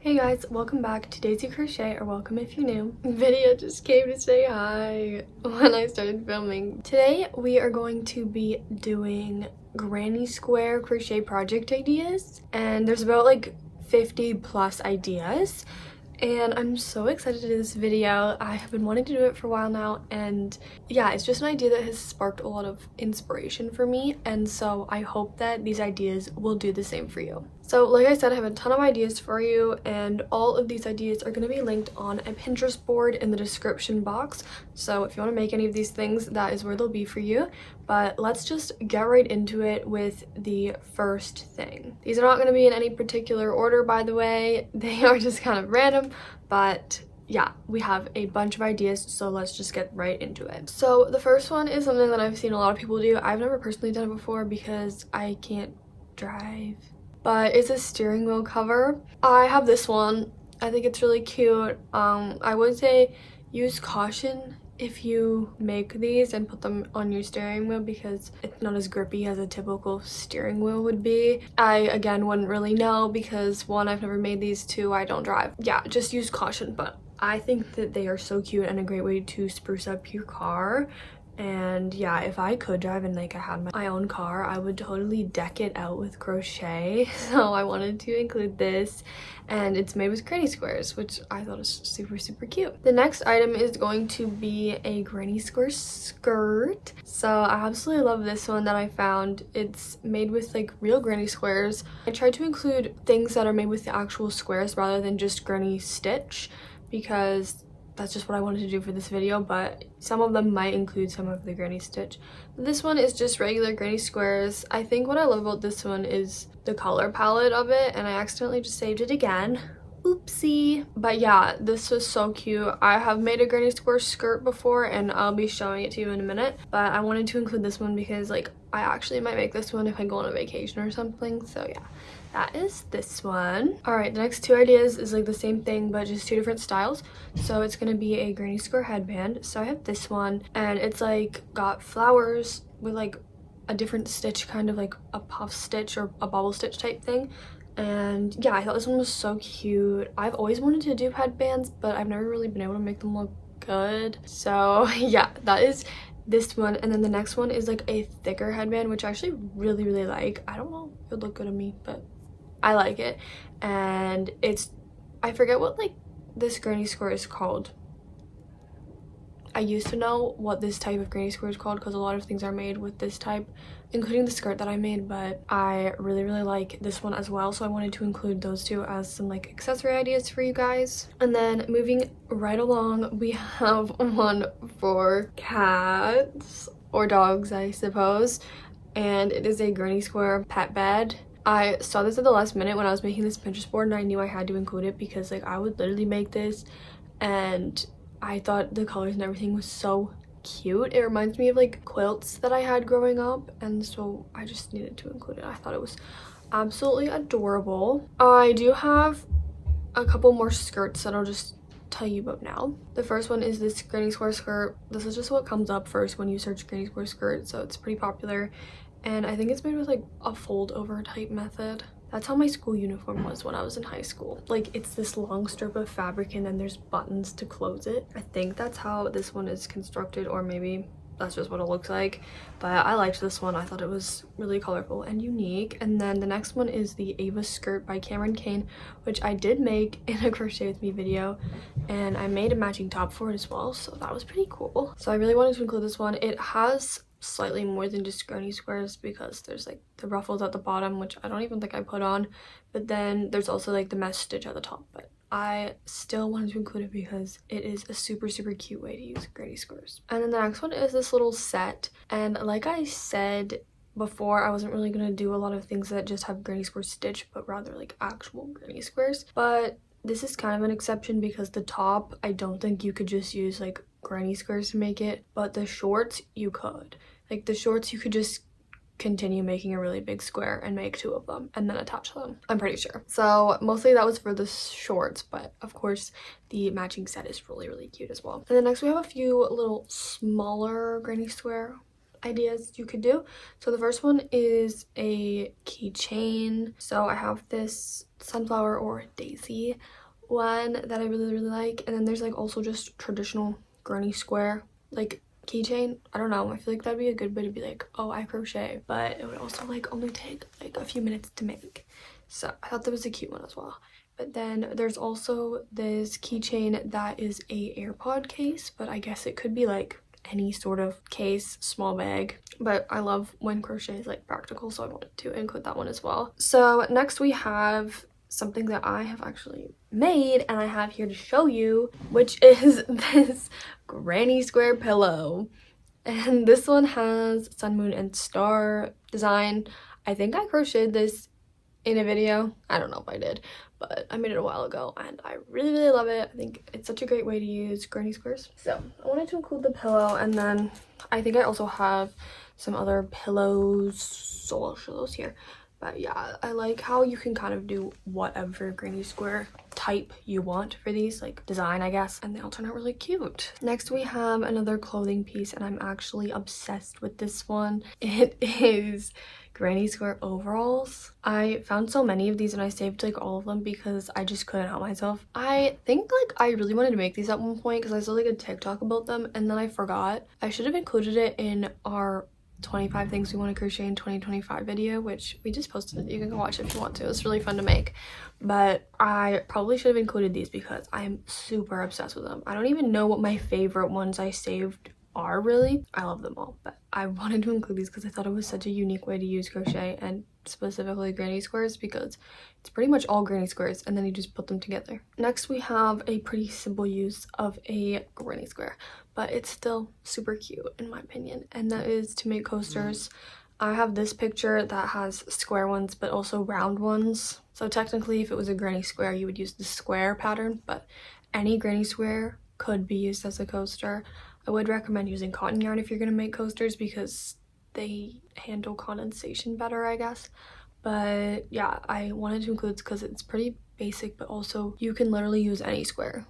Hey guys, welcome back to Daisy Crochet, or welcome if you're new. Video just came to say hi when I started filming. Today we are going to be doing granny square crochet project ideas, and there's about like 50 plus ideas, and I'm so excited to do this video. I have been wanting to do it for a while now, and yeah, it's just an idea that has sparked a lot of inspiration for me, and so I hope that these ideas will do the same for you. So like I said, I have a ton of ideas for you, and all of these ideas are going to be linked on a Pinterest board in the description box. So if you want to make any of these things, that is where they'll be for you. But let's just get right into it with the first thing. These are not going to be in any particular order, by the way. They are just kind of random, but yeah, we have a bunch of ideas, so let's just get right into it. So the first one is something that I've seen a lot of people do. I've never personally done it before because I can't drive, but it's a steering wheel cover. I have this one. I think it's really cute. I would say use caution if you make these and put them on your steering wheel because it's not as grippy as a typical steering wheel would be. I again wouldn't really know because one, I've never made these, two, I don't drive. Yeah, just use caution, but I think that they are so cute and a great way to spruce up your car. And yeah, if I could drive and like I had my own car, I would totally deck it out with crochet. So I wanted to include this, and it's made with granny squares, which I thought was super cute. The next item is going to be a granny square skirt. So I absolutely love this one that I found. It's made with like real granny squares. I tried to include things that are made with the actual squares rather than just granny stitch because that's just what I wanted to do for this video, but some of them might include some of the granny stitch. This one is just regular granny squares. I think what I love about this one is the color palette of it, and I accidentally just saved it again. Oopsie. But yeah, this was so cute. I have made a granny square skirt before, and I'll be showing it to you in a minute, but I wanted to include this one because like I actually might make this one if I go on a vacation or something. So yeah, that is this one. All right, the next two ideas is like the same thing but just two different styles. So it's gonna be a granny square headband. So I have this one, and it's like got flowers with like a different stitch, kind of like a puff stitch or a bobble stitch type thing. And yeah, I thought this one was so cute. I've always wanted to do headbands, but I've never really been able to make them look good. So yeah, that is this one. And then the next one is like a thicker headband, which I actually really like. I don't know if it would look good on me, but I like it. And it's, I forget what like this granny square is called. I used to know what this type of granny square is called because a lot of things are made with this type, including the skirt that I made, but I really like this one as well, so I wanted to include those two as some like accessory ideas for you guys. And then moving right along, we have one for cats or dogs, I suppose, and it is a granny square pet bed. I saw this at the last minute when I was making this Pinterest board, and I knew I had to include it because like I would literally make this, and I thought the colors and everything was so cute. It reminds me of like quilts that I had growing up, and so I just needed to include it. I thought it was absolutely adorable. I do have a couple more skirts that I'll just tell you about now. The first one is this granny square skirt. This is just what comes up first when you search granny square skirt, so it's pretty popular. And I think it's made with like a fold over type method. That's how my school uniform was when I was in high school. Like it's this long strip of fabric and then there's buttons to close it. I think that's how this one is constructed, or maybe that's just what it looks like. But I liked this one. I thought it was really colorful and unique. And then the next one is the Ava skirt by Cameron Kane, which I did make in a crochet with me video, and I made a matching top for it as well, so that was pretty cool. So I really wanted to include this one. It has slightly more than just granny squares because there's like the ruffles at the bottom, which I don't even think I put on, but then there's also like the mesh stitch at the top, but I still wanted to include it because it is a super cute way to use granny squares. And then the next one is this little set, and like I said before, I wasn't really gonna do a lot of things that just have granny square stitch, but rather like actual granny squares. But this is kind of an exception because the top, I don't think you could just use like granny squares to make it, but the shorts you could. Like the shorts you could just continue making a really big square and make two of them and then attach them, I'm pretty sure. So mostly that was for the shorts, but of course the matching set is really cute as well. And then next we have a few little smaller granny square ideas you could do. So the first one is a keychain. So I have this sunflower or daisy one that I really like, and then there's like also just traditional granny square like keychain. I don't know, I feel like that'd be a good way to be like, oh, I crochet, but it would also like only take like a few minutes to make. So I thought that was a cute one as well. But then there's also this keychain that is a AirPod case, but I guess it could be like any sort of case, small bag. But I love when crochet is like practical, so I wanted to include that one as well. So next we have something that I have actually made and I have here to show you, which is this granny square pillow. And this one has sun, moon, and star design. I think I crocheted this in a video. I don't know if I did, but I made it a while ago and I really love it. I think it's such a great way to use granny squares. So I wanted to include the pillow, and then I think I also have some other pillows, so I'll show those here. But yeah, I like how you can kind of do whatever granny square type you want for these, like design, I guess, and they all turn out really cute. Next we have another clothing piece, and I'm actually obsessed with this one. It is granny square overalls. I found so many of these and I saved like all of them because I just couldn't help myself. I think like I really wanted to make these at one point because I saw like a TikTok about them, and then I forgot. I should have included it in our 25 things we want to crochet in 2025 video, which we just posted. You can go watch if you want to. It's really fun to make. But I probably should have included these because I'm super obsessed with them. I don't even know what my favorite ones I saved are really. I love them all, but I wanted to include these because I thought it was such a unique way to use crochet, and specifically granny squares, because it's pretty much all granny squares and then you just put them together. Next we have a pretty simple use of a granny square, but it's still super cute in my opinion, and that is to make coasters. I have this picture that has square ones but also round ones. So technically if it was a granny square you would use the square pattern, but any granny square could be used as a coaster. I would recommend using cotton yarn if you're going to make coasters because they handle condensation better, I guess. But yeah, I wanted to include because it's pretty basic, but also you can literally use any square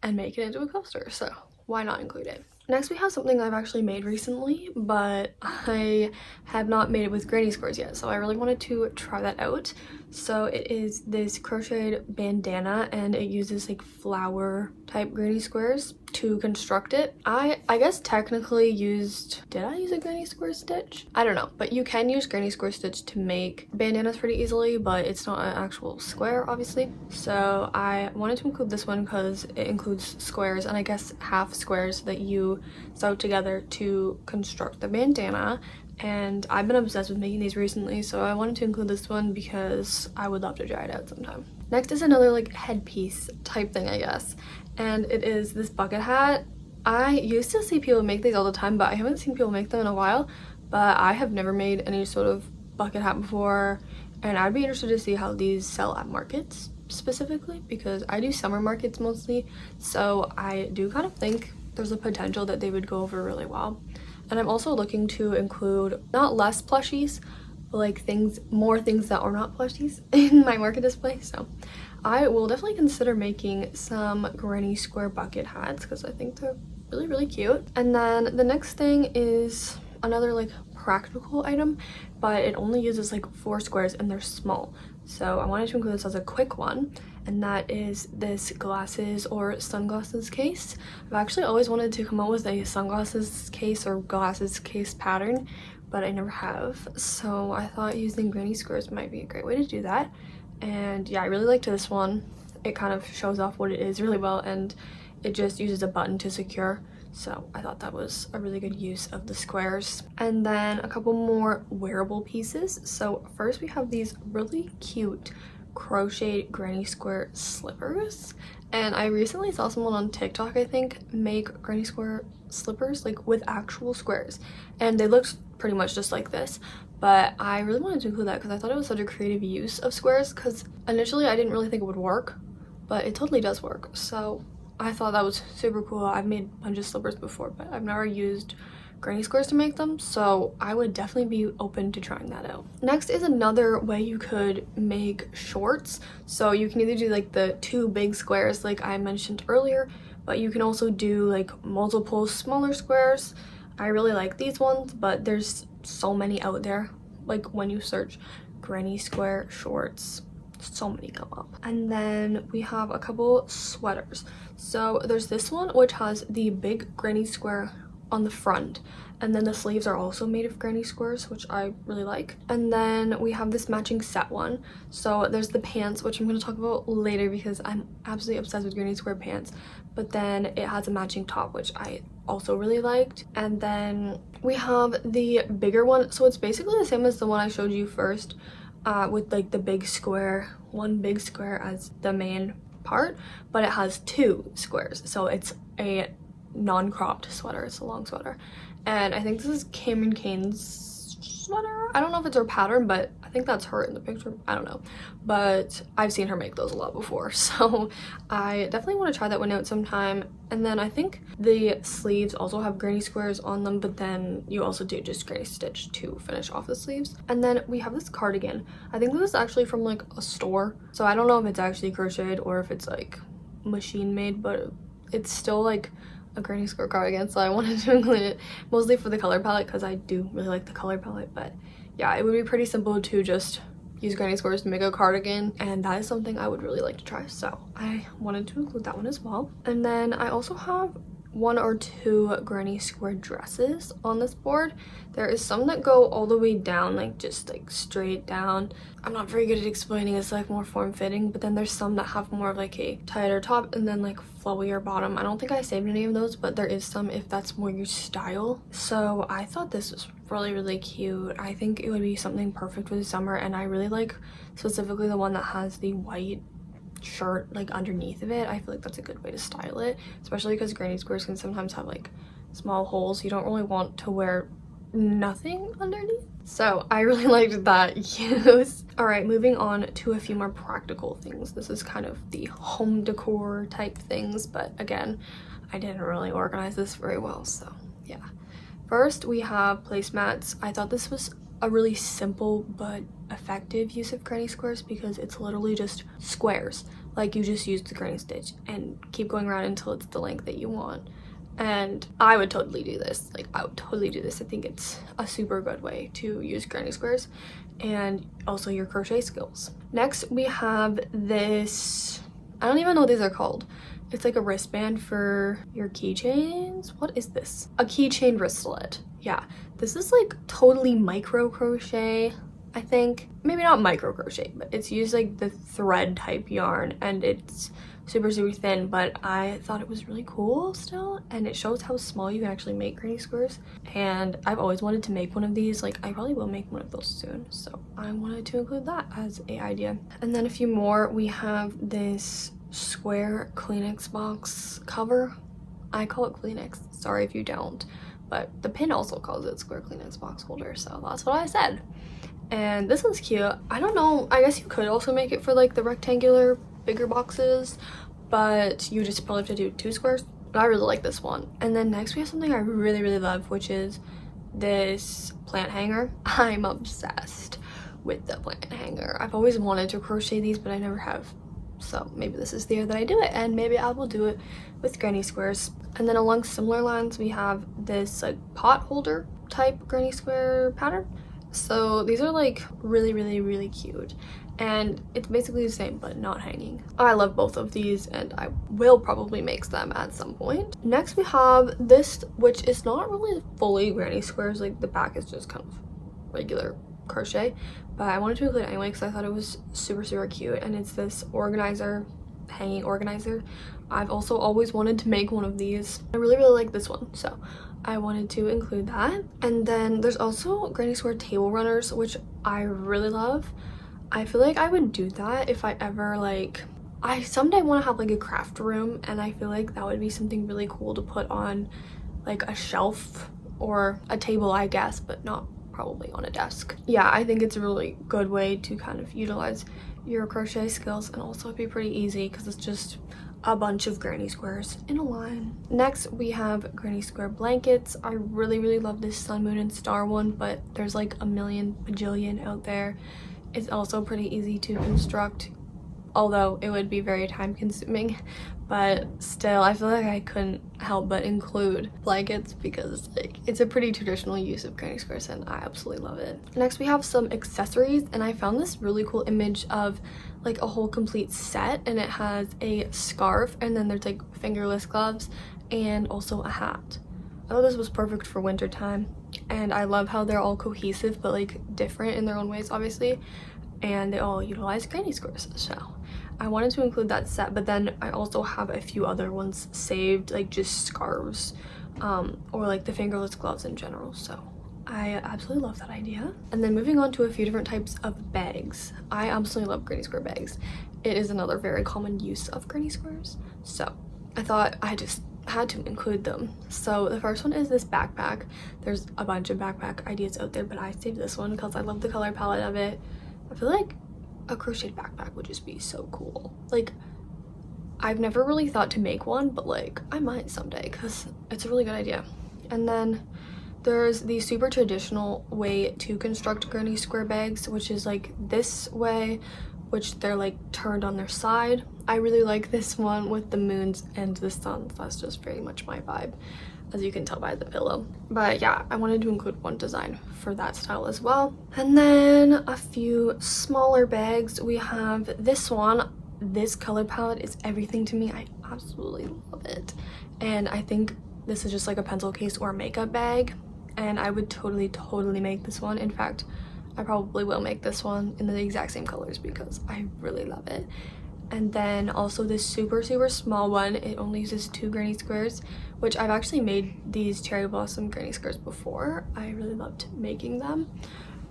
and make it into a coaster, so why not include it? Next we have something I've actually made recently, but I have not made it with granny squares yet, so I really wanted to try that out. So it is this crocheted bandana, and it uses like flower type granny squares to construct it. I guess technically did I use a granny square stitch? I don't know, but you can use granny square stitch to make bandanas pretty easily, but it's not an actual square obviously. So I wanted to include this one because it includes squares, and I guess half squares that you sew together to construct the bandana. And I've been obsessed with making these recently, so I wanted to include this one because I would love to try it out sometime. Next is another like headpiece type thing, I guess, and it is this bucket hat. I used to see people make these all the time, but I haven't seen people make them in a while. But I have never made any sort of bucket hat before, and I'd be interested to see how these sell at markets specifically, because I do summer markets mostly, so I do kind of think there's a potential that they would go over really well. And I'm also looking to include not less plushies, but like more things that are not plushies in my market display. So I will definitely consider making some granny square bucket hats because I think they're really cute. And then the next thing is another like practical item, but it only uses like 4 squares and they're small. So I wanted to include this as a quick one, and that is this glasses or sunglasses case. I've actually always wanted to come up with a sunglasses case or glasses case pattern, but I never have. So I thought using granny squares might be a great way to do that. And yeah, I really liked this one. It kind of shows off what it is really well, and it just uses a button to secure. So I thought that was a really good use of the squares. And then a couple more wearable pieces. So first we have these really cute crocheted granny square slippers. And I recently saw someone on TikTok, I think, make granny square slippers like with actual squares. And they looked pretty much just like this. But I really wanted to include that because I thought it was such a creative use of squares, because initially I didn't really think it would work, but it totally does work. So I thought that was super cool. I've made a bunch of slippers before, but I've never used granny squares to make them, so I would definitely be open to trying that out. Next is another way you could make shorts. So you can either do like the 2 big squares like I mentioned earlier, but you can also do like multiple smaller squares. I really like these ones, but there's so many out there. Like when you search granny square shorts, so many come up. And then we have a couple sweaters. So there's this one which has the big granny square on the front, and then the sleeves are also made of granny squares, which I really like. And then we have this matching set one. So there's the pants, which I'm going to talk about later because I'm absolutely obsessed with granny square pants, but then it has a matching top, which I also really liked. And then we have the bigger one, so it's basically the same as the one I showed you first, with like the big square, one big square as the main part, but it has two squares, so it's a non-cropped sweater. It's a long sweater, and I think this is Cameron Kane's sweater. I don't know if it's her pattern, but I think that's her in the picture. I don't know, but I've seen her make those a lot before, so I definitely want to try that one out sometime. And then I think the sleeves also have granny squares on them, but then you also do just granny stitch to finish off the sleeves. And then we have this cardigan. I think this is actually from like a store, so I don't know if it's actually crocheted or if it's like machine made, but it's still like a granny square cardigan, so I wanted to include it mostly for the color palette because I do really like the color palette. But yeah, it would be pretty simple to just use granny squares to make a cardigan, and that is something I would really like to try, so I wanted to include that one as well. And then I also have one or two granny square dresses on this board. There is some that go all the way down, like just like straight down. I'm not very good at explaining, it's like more form-fitting, but then there's some that have more of like a tighter top and then like flowier bottom. I don't think I saved any of those, but there is some if that's more your style. So I thought this was really cute. I think it would be something perfect for the summer, and I really like specifically the one that has the white shirt like underneath of it. I feel like that's a good way to style it, especially because granny squares can sometimes have like small holes. You don't really want to wear nothing underneath, so I really liked that use. All right, moving on to a few more practical things. This is kind of the home decor type things, but again, I didn't really organize this very well, so yeah. First, we have placemats. I thought this was a really simple but effective use of granny squares because it's literally just squares. Like you just use the granny stitch and keep going around until it's the length that you want. And I would totally do this. Like I would totally do this. I think it's a super good way to use granny squares and also your crochet skills. Next, we have this, I don't even know what these are called. It's like a wristband for your keychains. What is this? A keychain wristlet. Yeah, this is like totally micro crochet, I think. Maybe not micro crochet, but it's used like the thread type yarn, and it's super thin, but I thought it was really cool still, and it shows how small you can actually make granny squares. And I've always wanted to make one of these. Like I probably will make one of those soon, so I wanted to include that as a idea. And then a few more. We have this square Kleenex box cover. I call it Kleenex, sorry if you don't, but the pin also calls it square Kleenex box holder, so that's what I said. And this one's cute. I don't know, I guess you could also make it for like the rectangular bigger boxes, but you just probably have to do two squares. But I really like this one. And then next we have something I really love, which is this plant hanger. I'm obsessed with the plant hanger. I've always wanted to crochet these, but I never have. So maybe this is the year that I do it, and maybe I will do it with granny squares. And then along similar lines, we have this like pot holder type granny square pattern. So these are like really cute, and it's basically the same but not hanging. I love both of these, and I will probably make them at some point. Next we have this, which is not really fully granny squares. Like the back is just kind of regular crochet, but I wanted to include it anyway because I thought it was super cute. And it's this organizer, hanging organizer. I've also always wanted to make one of these. I really like this one, so I wanted to include that. And then there's also granny square table runners, which I really love. I feel like I would do that if I ever like, I someday want to have like a craft room, and I feel like that would be something really cool to put on like a shelf or a table, I guess, but not probably on a desk. Yeah, I think it's a really good way to kind of utilize your crochet skills, and also it'd be pretty easy because it's just a bunch of granny squares in a line. Next we have granny square blankets. I really love this sun, moon, and star one, but there's like a million bajillion out there. It's also pretty easy to construct. although it would be very time consuming. But still, I feel like I couldn't help but include blankets because like it's a pretty traditional use of granny squares and I absolutely love it. Next we have some accessories, and I found this really cool image of like a whole complete set, and it has a scarf and then there's like fingerless gloves and also a hat. I thought this was perfect for winter time, and I love how they're all cohesive but like different in their own ways obviously, and they all utilize granny squares. So I wanted to include that set, but then I also have a few other ones saved, like just scarves or like the fingerless gloves in general. So I absolutely love that idea. And then moving on to a few different types of bags. I absolutely love granny square bags. It is another very common use of granny squares, so I thought I just had to include them. So the first one is this backpack. There's a bunch of backpack ideas out there, but I saved this one because I love the color palette of it. I feel like a crocheted backpack would just be so cool. Like, I've never really thought to make one, but like I might someday because it's a really good idea. And then there's the super traditional way to construct granny square bags, which is like this way, which they're like turned on their side. I really like this one with the moons and the suns. That's just very much my vibe, as you can tell by the pillow. But yeah, I wanted to include one design for that style as well. And then a few smaller bags. We have this one. This color palette is everything to me. I absolutely love it, and I think this is just like a pencil case or a makeup bag, and I would totally make this one. In fact, I probably will make this one in the exact same colors because I really love it. And then also this super small one, it only uses 2 granny squares, which I've actually made these cherry blossom granny squares before. I really loved making them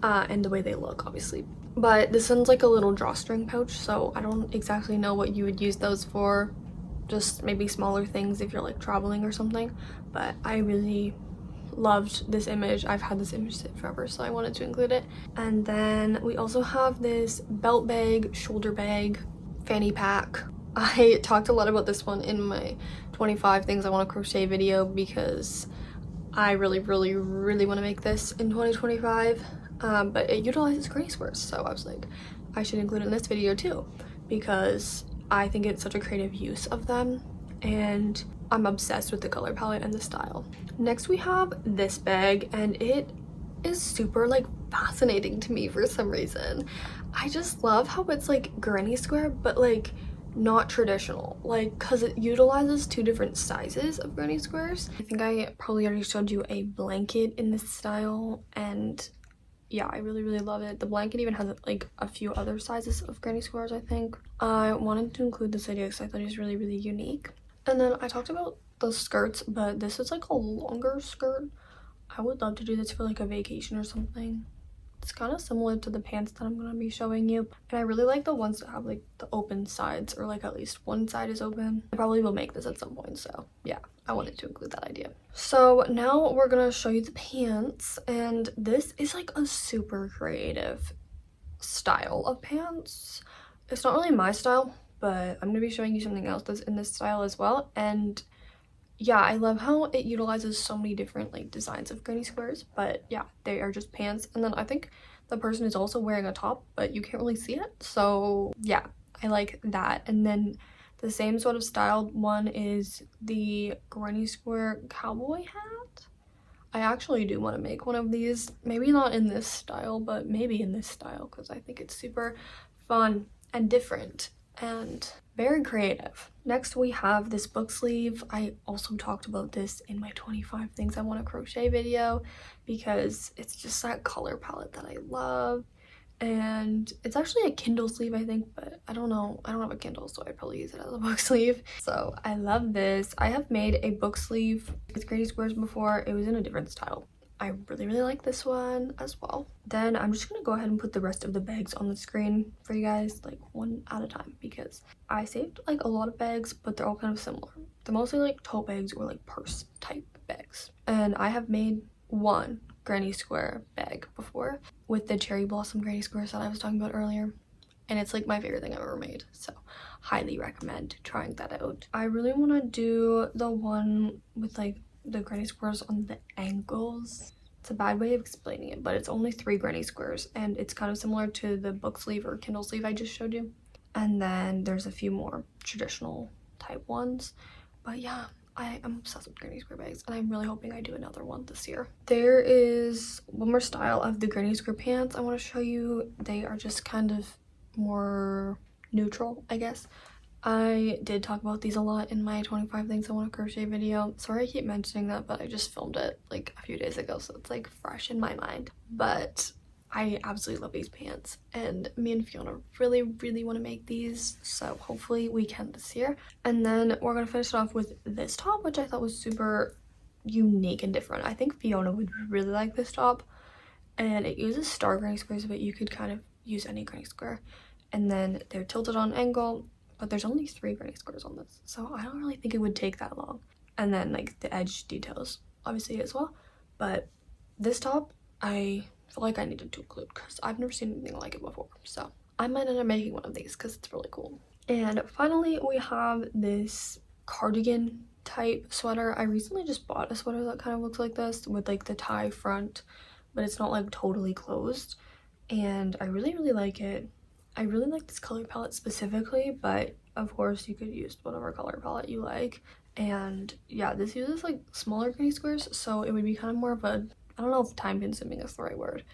and the way they look obviously. But this one's like a little drawstring pouch, so I don't exactly know what you would use those for. Just maybe smaller things if you're like traveling or something. But I really loved this image. I've had this image sit forever, so I wanted to include it. And then we also have this belt bag, shoulder bag, fanny pack. I talked a lot about this one in my 25 things I want to crochet video because I really want to make this in 2025, but it utilizes granny squares, so I was like I should include it in this video too because I think it's such a creative use of them and I'm obsessed with the color palette and the style. Next we have this bag, and it is super like fascinating to me for some reason. I just love how it's like granny square but like not traditional, like because it utilizes 2 different sizes of granny squares. I think I probably already showed you a blanket in this style, and yeah, I really love it. The blanket even has like a few other sizes of granny squares. I think I wanted to include this idea because I thought it was really unique. And then I talked about the skirts, but this is like a longer skirt. I would love to do this for like a vacation or something. It's kind of similar to the pants that I'm going to be showing you, and I really like the ones that have like the open sides, or like at least one side is open. I probably will make this at some point, so yeah, I wanted to include that idea. So now we're gonna show you the pants, and this is like a super creative style of pants. It's not really my style, but I'm gonna be showing you something else that's in this style as well. And yeah, I love how it utilizes so many different like designs of granny squares, but yeah, they are just pants. And then I think the person is also wearing a top, but you can't really see it, so yeah, I like that. And then the same sort of styled one is the granny square cowboy hat. I actually do want to make one of these, maybe not in this style, but maybe in this style, because I think it's super fun and different and very creative. Next we have this book sleeve. I also talked about this in my 25 things I want to crochet video because it's just that color palette that I love, and it's actually a Kindle sleeve I think, but I don't know, I don't have a Kindle, so I'd probably use it as a book sleeve. So I love this. I have made a book sleeve with granny squares before. It was in a different style. I really like this one as well. Then I'm just gonna go ahead and put the rest of the bags on the screen for you guys, like one at a time, because I saved like a lot of bags, but they're all kind of similar. They're mostly like tote bags or like purse type bags. And I have made one granny square bag before with the cherry blossom granny squares that I was talking about earlier, and it's like my favorite thing I've ever made, so highly recommend trying that out. I really want to do the one with like the granny squares on the ankles. It's a bad way of explaining it, but it's only 3 granny squares, and it's kind of similar to the book sleeve or Kindle sleeve I just showed you. And then there's a few more traditional type ones. But yeah, I am obsessed with granny square bags, and I'm really hoping I do another one this year. There is one more style of the granny square pants I want to show you. They are just kind of more neutral, I guess. I did talk about these a lot in my 25 things I want to crochet video. Sorry I keep mentioning that, but I just filmed it like a few days ago, so it's like fresh in my mind. But I absolutely love these pants, and me and Fiona really want to make these, so hopefully we can this year. And then we're gonna finish it off with this top, which I thought was super unique and different. I think Fiona would really like this top, and it uses star granny squares, but you could kind of use any granny square. And then they're tilted on angle, but there's only 3 granny squares on this, so I don't really think it would take that long. And then like the edge details obviously as well, but this top I feel like I needed to include because I've never seen anything like it before, so I might end up making one of these because it's really cool. And finally we have this cardigan type sweater. I recently just bought a sweater that kind of looks like this with like the tie front, but it's not like totally closed, and I really like it. I really like this color palette specifically, but of course you could use whatever color palette you like. And yeah, this uses like smaller granny squares, so it would be kind of more of a, I don't know if time consuming is the right word,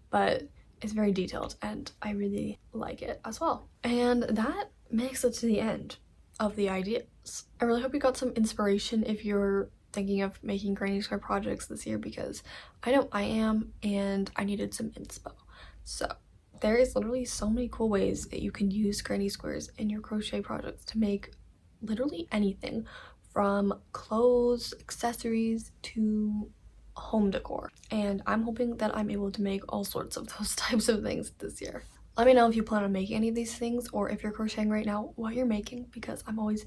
but it's very detailed and I really like it as well. And that makes it to the end of the ideas. I really hope you got some inspiration if you're thinking of making granny square projects this year, because I know I am, and I needed some inspo. So there is literally so many cool ways that you can use granny squares in your crochet projects to make literally anything, from clothes, accessories, to home decor. And I'm hoping that I'm able to make all sorts of those types of things this year. Let me know if you plan on making any of these things, or if you're crocheting right now, what you're making, because I'm always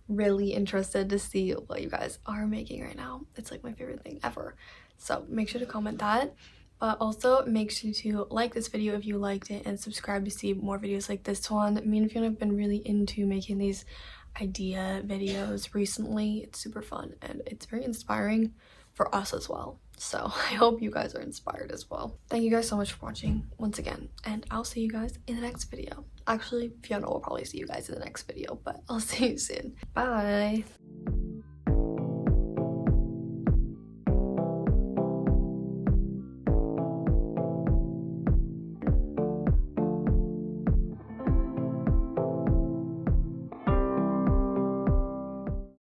really interested to see what you guys are making right now. It's like my favorite thing ever. So make sure to comment that. But also make sure to like this video if you liked it, and subscribe to see more videos like this one. Me and Fiona have been really into making these idea videos recently. It's super fun and it's very inspiring for us as well. So I hope you guys are inspired as well. Thank you guys so much for watching once again, and I'll see you guys in the next video. Actually, Fiona will probably see you guys in the next video, but I'll see you soon. Bye!